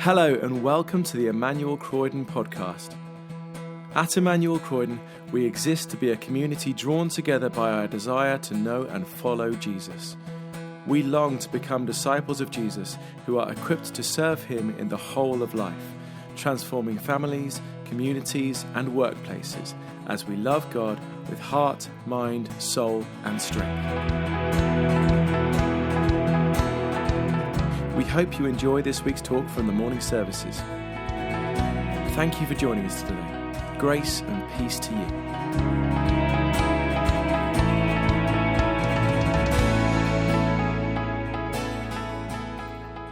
Hello and welcome to the Emmanuel Croydon podcast. At Emmanuel Croydon, we exist to be a community drawn together by our desire to know and follow Jesus. We long to become disciples of Jesus who are equipped to serve him in the whole of life, transforming families, communities and workplaces as we love God with heart, mind, soul and strength. We hope you enjoy this week's talk from the morning services. Thank you for joining us today. Grace and peace to you.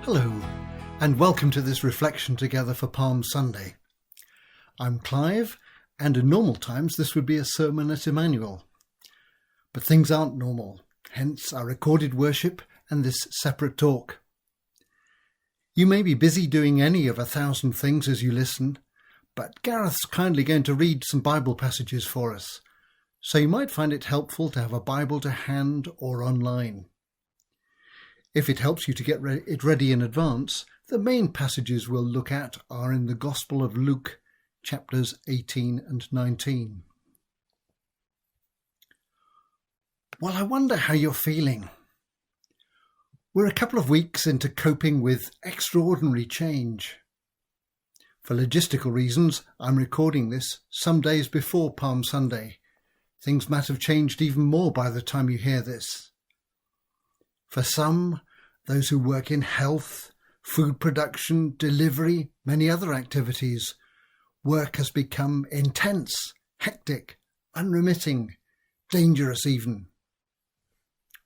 Hello, and welcome to this reflection together for Palm Sunday. I'm Clive, and in normal times this would be a sermon at Emmanuel. But things aren't normal, hence our recorded worship and this separate talk. You may be busy doing any of 1,000 things as you listen, but Gareth's kindly going to read some Bible passages for us, so you might find it helpful to have a Bible to hand or online. If it helps you to get it ready in advance, the main passages we'll look at are in the Gospel of Luke, chapters 18 and 19. Well, I wonder how you're feeling. We're a couple of weeks into coping with extraordinary change. For logistical reasons, I'm recording this some days before Palm Sunday. Things might have changed even more by the time you hear this. For some, those who work in health, food production, delivery, many other activities, work has become intense, hectic, unremitting, dangerous even.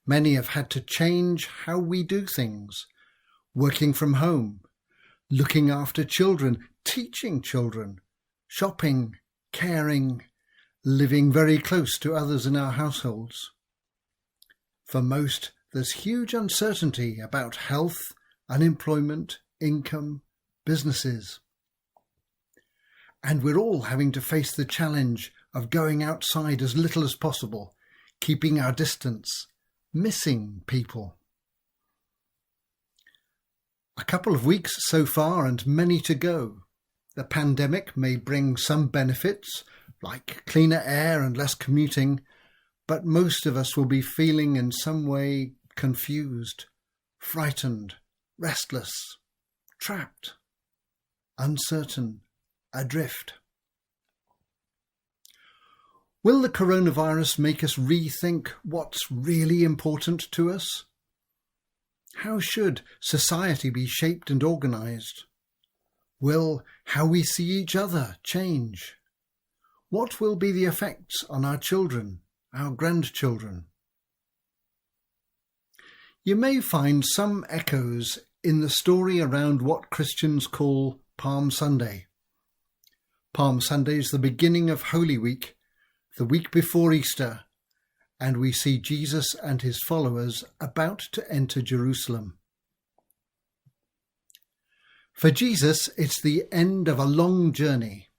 Many have had to change how we do things, working from home, looking after children, teaching children, shopping, caring, living very close to others in our households. For most, there's huge uncertainty about health, unemployment, income, businesses. And we're all having to face the challenge of going outside as little as possible, keeping our distance, missing people. A couple of weeks so far and many to go. The pandemic may bring some benefits, like cleaner air and less commuting, but most of us will be feeling in some way confused, frightened, restless, trapped, uncertain, adrift. Will the coronavirus make us rethink what's really important to us? How should society be shaped and organised? Will how we see each other change? What will be the effects on our children, our grandchildren? You may find some echoes in the story around what Christians call Palm Sunday. Palm Sunday is the beginning of Holy Week, the week before Easter, and we see Jesus and his followers about to enter Jerusalem. For Jesus, it's the end of a long journey.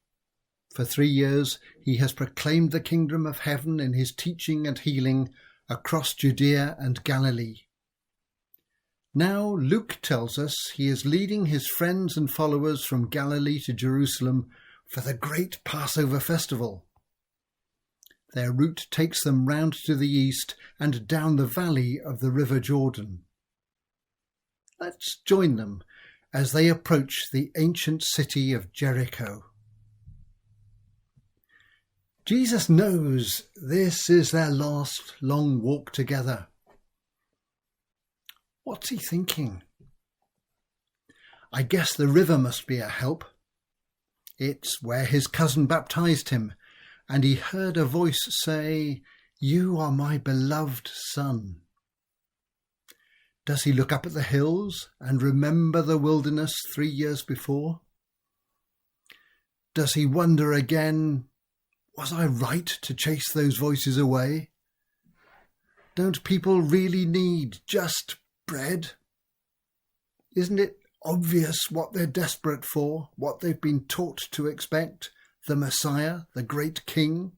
For 3 years, he has proclaimed the kingdom of heaven in his teaching and healing across Judea and Galilee. Now, Luke tells us he is leading his friends and followers from Galilee to Jerusalem for the great Passover festival. Their route takes them round to the east and down the valley of the River Jordan. Let's join them as they approach the ancient city of Jericho. Jesus knows this is their last long walk together. What's he thinking? I guess the river must be a help. It's where his cousin baptized him, and he heard a voice say, "You are my beloved son." Does he look up at the hills and remember the wilderness 3 years before? Does he wonder again, was I right to chase those voices away? Don't people really need just bread? Isn't it obvious what they're desperate for, what they've been taught to expect? The Messiah, the great King.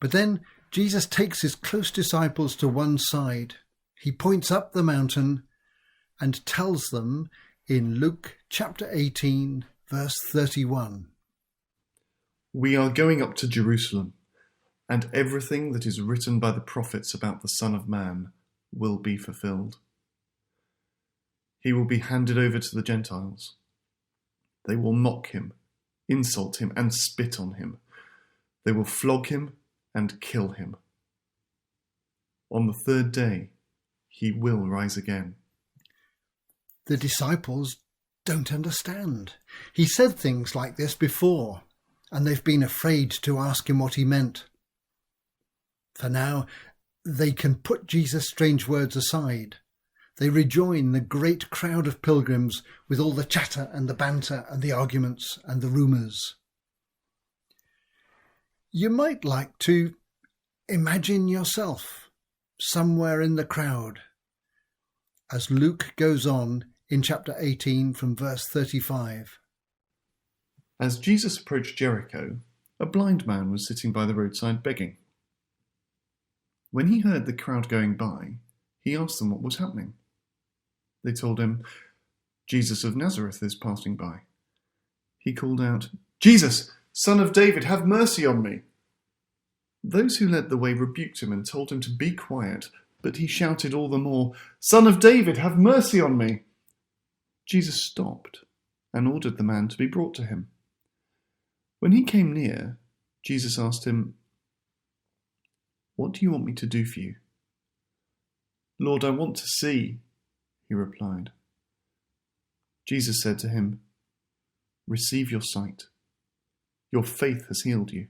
But then Jesus takes his close disciples to one side. He points up the mountain and tells them in Luke chapter 18, verse 31. "We are going up to Jerusalem, and everything that is written by the prophets about the Son of Man will be fulfilled. He will be handed over to the Gentiles. They will mock him, insult him, and spit on him. They will flog him and kill him. On the third day, he will rise again." The disciples don't understand. He said things like this before, and they've been afraid to ask him what he meant. For now, they can put Jesus' strange words aside. They rejoin the great crowd of pilgrims with all the chatter and the banter and the arguments and the rumours. You might like to imagine yourself somewhere in the crowd as Luke goes on in chapter 18 from verse 35. As Jesus approached Jericho, a blind man was sitting by the roadside begging. When he heard the crowd going by, he asked them what was happening. They told him, "Jesus of Nazareth is passing by." He called out, "Jesus, Son of David, have mercy on me." Those who led the way rebuked him and told him to be quiet, but he shouted all the more, "Son of David, have mercy on me." Jesus stopped and ordered the man to be brought to him. When he came near, Jesus asked him, "What do you want me to do for you?" "Lord, I want to see," he replied. Jesus said to him, "Receive your sight. Your faith has healed you."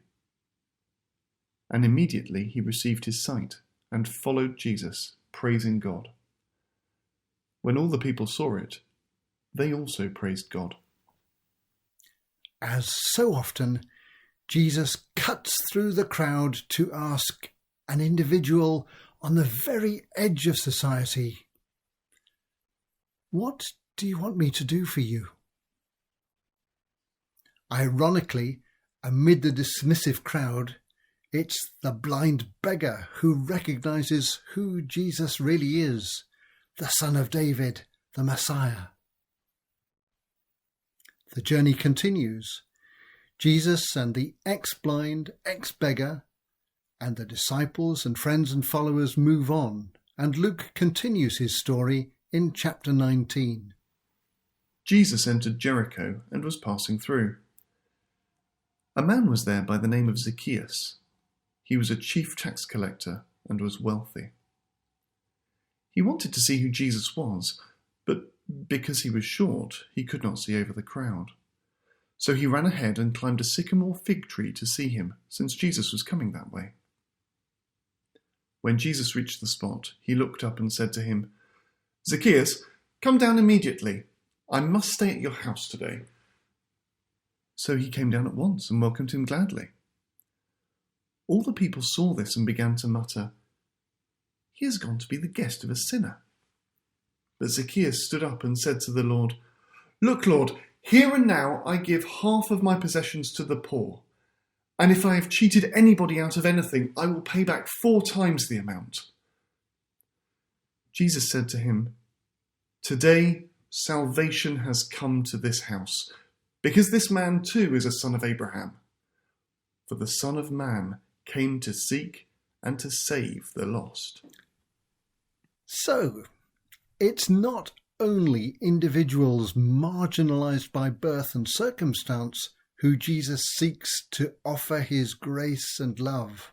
And immediately he received his sight and followed Jesus, praising God. When all the people saw it, they also praised God. As so often, Jesus cuts through the crowd to ask an individual on the very edge of society, "What do you want me to do for you?" Ironically, amid the dismissive crowd, it's the blind beggar who recognises who Jesus really is, the Son of David, the Messiah. The journey continues. Jesus and the ex-blind, ex-beggar, and the disciples and friends and followers move on, and Luke continues his story in chapter 19. Jesus entered Jericho and was passing through. A man was there by the name of Zacchaeus. He was a chief tax collector and was wealthy. He wanted to see who Jesus was, but because he was short, he could not see over the crowd. So he ran ahead and climbed a sycamore fig tree to see him, since Jesus was coming that way. When Jesus reached the spot, he looked up and said to him, "Zacchaeus, come down immediately. I must stay at your house today." So he came down at once and welcomed him gladly. All the people saw this and began to mutter, "He has gone to be the guest of a sinner." But Zacchaeus stood up and said to the Lord, "Look, Lord, here and now I give half of my possessions to the poor, and if I have cheated anybody out of anything, I will pay back 4 times the amount." Jesus said to him, "Today salvation has come to this house, because this man too is a son of Abraham. For the Son of Man came to seek and to save the lost." So, it's not only individuals marginalised by birth and circumstance who Jesus seeks to offer his grace and love.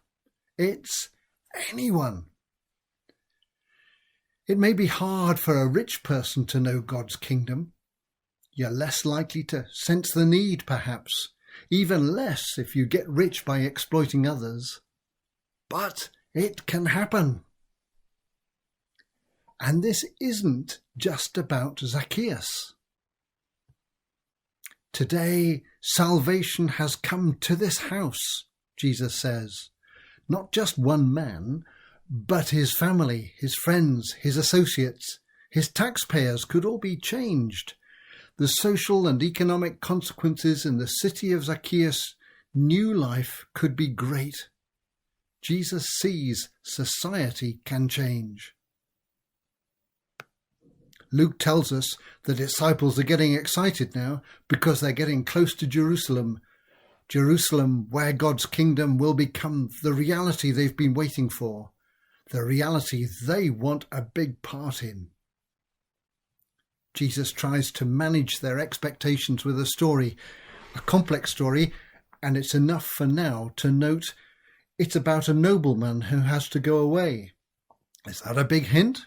It's anyone. It may be hard for a rich person to know God's kingdom. You're less likely to sense the need, perhaps, even less if you get rich by exploiting others. But it can happen. And this isn't just about Zacchaeus. Today, salvation has come to this house, Jesus says. Not just one man, but his family, his friends, his associates, his taxpayers could all be changed. The social and economic consequences in the city of Zacchaeus' new life could be great. Jesus sees society can change. Luke tells us the disciples are getting excited now because they're getting close to Jerusalem. Jerusalem, where God's kingdom will become the reality they've been waiting for, the reality they want a big part in. Jesus tries to manage their expectations with a story, a complex story, and it's enough for now to note it's about a nobleman who has to go away. Is that a big hint?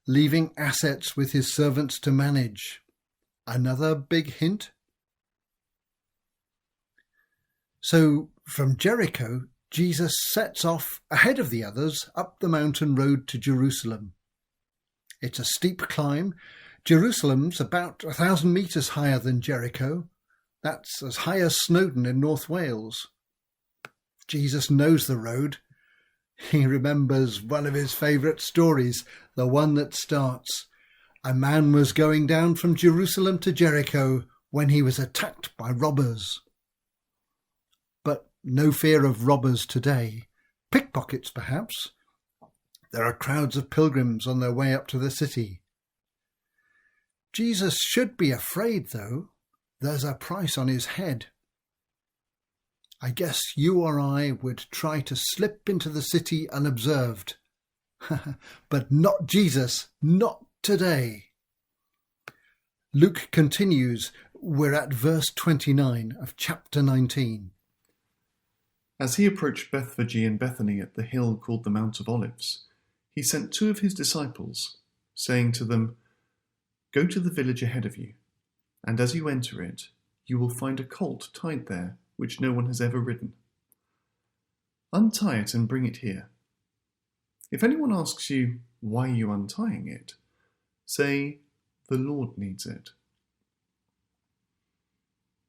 Leaving assets with his servants to manage. Another big hint? So from Jericho, Jesus sets off ahead of the others up the mountain road to Jerusalem. It's a steep climb. Jerusalem's about 1,000 metres higher than Jericho. That's as high as Snowdon in North Wales. Jesus knows the road. He remembers one of his favourite stories, the one that starts, "A man was going down from Jerusalem to Jericho when he was attacked by robbers." But no fear of robbers today. Pickpockets, perhaps. There are crowds of pilgrims on their way up to the city. Jesus should be afraid, though. There's a price on his head. I guess you or I would try to slip into the city unobserved. But not Jesus, not today. Luke continues. We're at verse 29 of chapter 19. As he approached Bethphage and Bethany at the hill called the Mount of Olives, he sent 2 of his disciples, saying to them, "Go to the village ahead of you, and as you enter it, you will find a colt tied there, which no one has ever ridden. Untie it and bring it here. If anyone asks you, 'Why are you untying it?' say, 'The Lord needs it.'"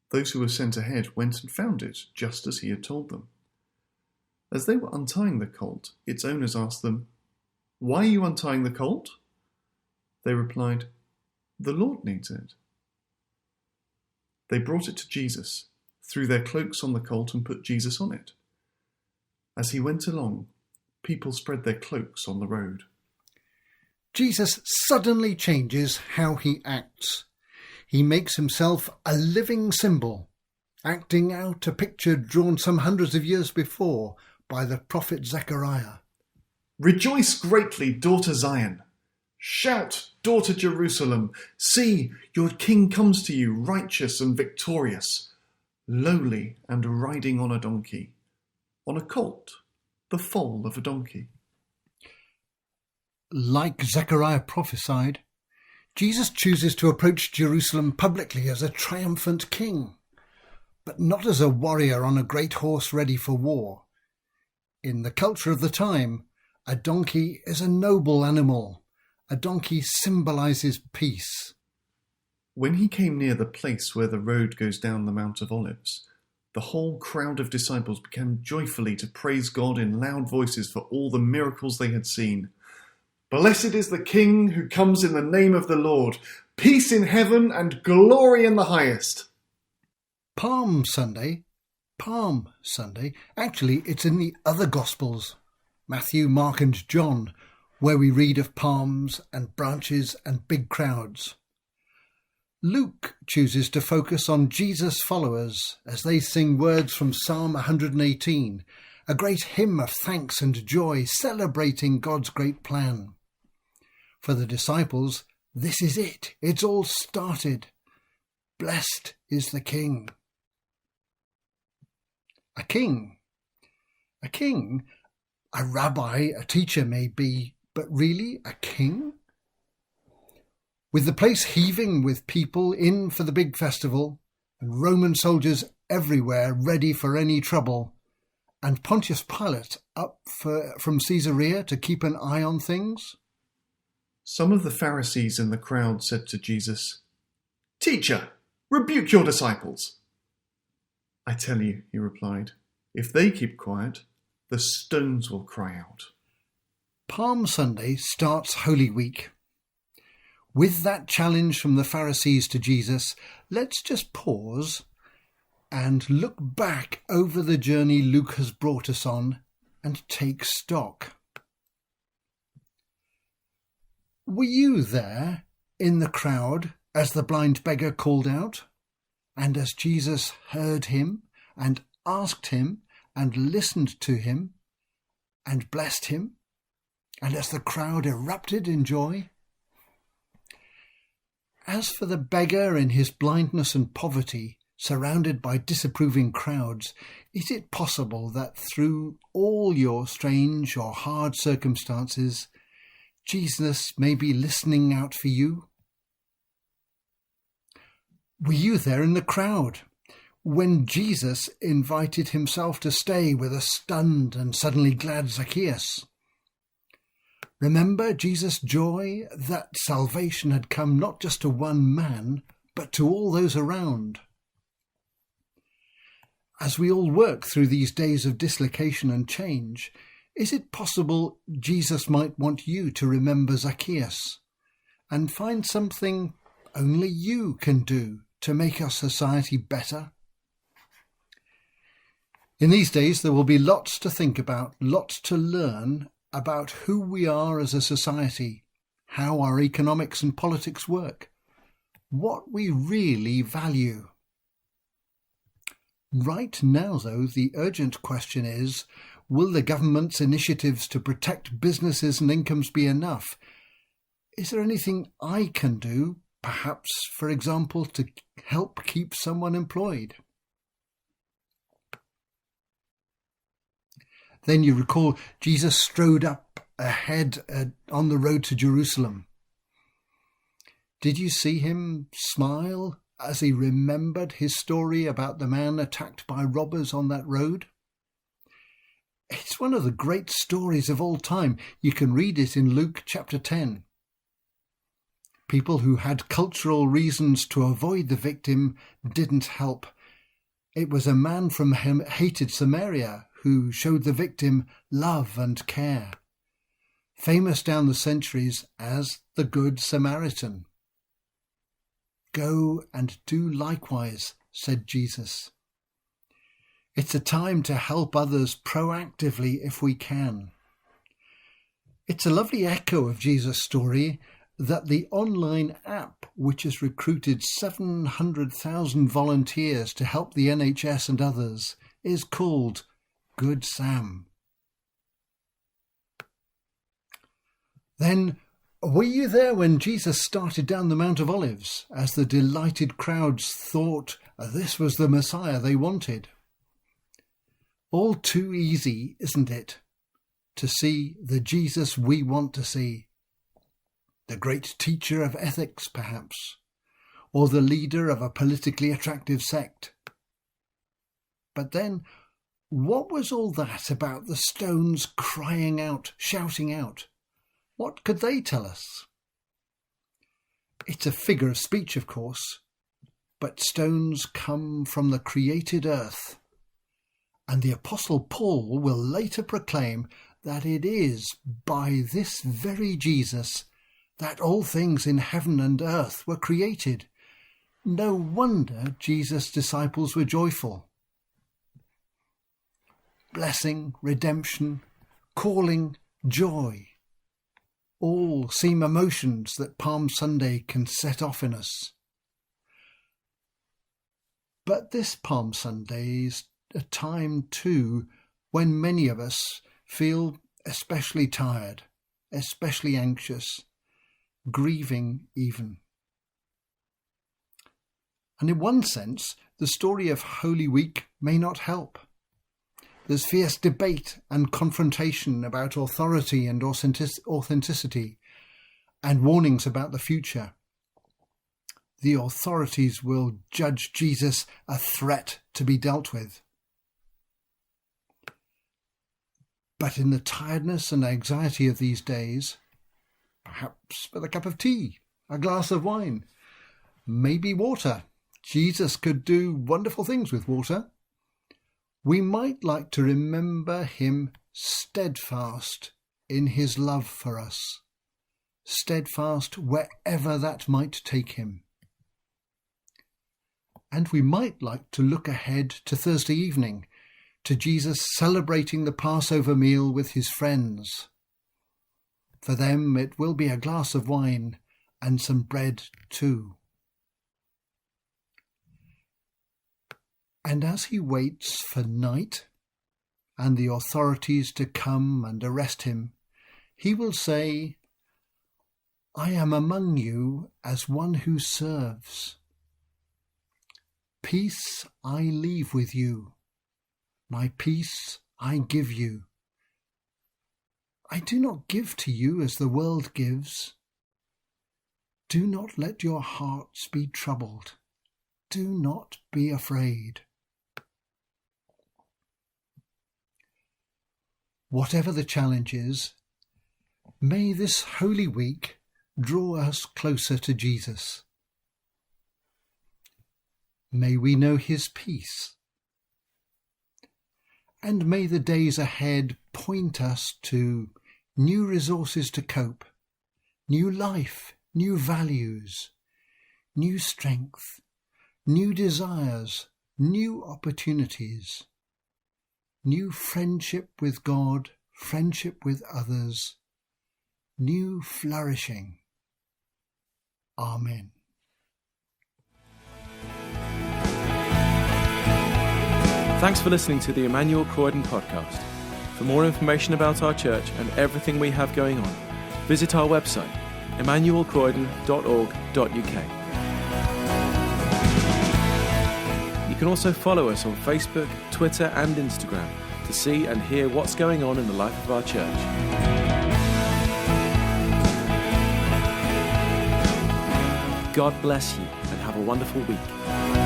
Those who were sent ahead went and found it, just as he had told them. As they were untying the colt, its owners asked them, "Why are you untying the colt?" They replied, "The Lord needs it." They brought it to Jesus, threw their cloaks on the colt and put Jesus on it. As he went along, people spread their cloaks on the road. Jesus suddenly changes how he acts. He makes himself a living symbol, acting out a picture drawn some hundreds of years before by the prophet Zechariah. "Rejoice greatly, daughter Zion. Shout, daughter Jerusalem. See, your king comes to you, righteous and victorious, lowly and riding on a donkey, on a colt, the foal of a donkey." Like Zechariah prophesied, Jesus chooses to approach Jerusalem publicly as a triumphant king, but not as a warrior on a great horse ready for war. In the culture of the time, a donkey is a noble animal. A donkey symbolises peace. When he came near the place where the road goes down the Mount of Olives, the whole crowd of disciples began joyfully to praise God in loud voices for all the miracles they had seen. "Blessed is the King who comes in the name of the Lord. Peace in heaven and glory in the highest." Palm Sunday. Actually, it's in the other Gospels, Matthew, Mark and John, where we read of palms and branches and big crowds. Luke chooses to focus on Jesus' followers as they sing words from Psalm 118, a great hymn of thanks and joy celebrating God's great plan. For the disciples, this is it. It's all started. Blessed is the King. A king. A rabbi, a teacher maybe, but really a king? With the place heaving with people in for the big festival, and Roman soldiers everywhere ready for any trouble, and Pontius Pilate up from Caesarea to keep an eye on things? Some of the Pharisees in the crowd said to Jesus, "Teacher, rebuke your disciples." "I tell you," he replied, "if they keep quiet, the stones will cry out." Palm Sunday starts Holy Week. With that challenge from the Pharisees to Jesus, let's just pause and look back over the journey Luke has brought us on and take stock. Were you there in the crowd as the blind beggar called out, and as Jesus heard him and asked him and listened to him and blessed him, and as the crowd erupted in joy? As for the beggar in his blindness and poverty, surrounded by disapproving crowds, is it possible that through all your strange or hard circumstances, Jesus may be listening out for you? Were you there in the crowd when Jesus invited himself to stay with a stunned and suddenly glad Zacchaeus? Remember Jesus' joy that salvation had come not just to one man, but to all those around. As we all work through these days of dislocation and change, is it possible Jesus might want you to remember Zacchaeus and find something only you can do to make our society better? In these days, there will be lots to think about, lots to learn about who we are as a society, how our economics and politics work, what we really value. Right now, though, the urgent question is, will the government's initiatives to protect businesses and incomes be enough? Is there anything I can do, perhaps, for example, to help keep someone employed? Then you recall Jesus strode up ahead on the road to Jerusalem. Did you see him smile as he remembered his story about the man attacked by robbers on that road? It's one of the great stories of all time. You can read it in Luke chapter 10. People who had cultural reasons to avoid the victim didn't help. It was a man from hated Samaria who showed the victim love and care, famous down the centuries as the Good Samaritan. Go and do likewise, said Jesus. It's a time to help others proactively if we can. It's a lovely echo of Jesus' story that the online app, which has recruited 700,000 volunteers to help the NHS and others, is called Good Sam. Then, were you there when Jesus started down the Mount of Olives, as the delighted crowds thought this was the Messiah they wanted? All too easy, isn't it, to see the Jesus we want to see? The great teacher of ethics, perhaps, or the leader of a politically attractive sect. But then, what was all that about the stones crying out, shouting out? What could they tell us? It's a figure of speech, of course, but stones come from the created earth. And the Apostle Paul will later proclaim that it is by this very Jesus that all things in heaven and earth were created. No wonder Jesus' disciples were joyful. Blessing, redemption, calling, joy, all seem emotions that Palm Sunday can set off in us. But this Palm Sunday is a time too when many of us feel especially tired, especially anxious, grieving even. And in one sense, the story of Holy Week may not help. There's fierce debate and confrontation about authority and authenticity, and warnings about the future. The authorities will judge Jesus a threat to be dealt with. But in the tiredness and anxiety of these days, perhaps with a cup of tea, a glass of wine, maybe water. Jesus could do wonderful things with water. We might like to remember him steadfast in his love for us, steadfast wherever that might take him. And we might like to look ahead to Thursday evening, to Jesus celebrating the Passover meal with his friends. For them it will be a glass of wine and some bread too. And as he waits for night and the authorities to come and arrest him, he will say, I am among you as one who serves. Peace I leave with you, my peace I give you. I do not give to you as the world gives. Do not let your hearts be troubled. Do not be afraid. Whatever the challenge is, may this Holy Week draw us closer to Jesus. May we know his peace. And may the days ahead point us to new resources to cope, new life, new values, new strength, new desires, new opportunities, new friendship with God, friendship with others, new flourishing. Amen. Thanks for listening to the Emmanuel Croydon podcast. For more information about our church and everything we have going on, visit our website, emmanuelcroydon.org.uk. You can also follow us on Facebook, Twitter and Instagram to see and hear what's going on in the life of our church. God bless you and have a wonderful week.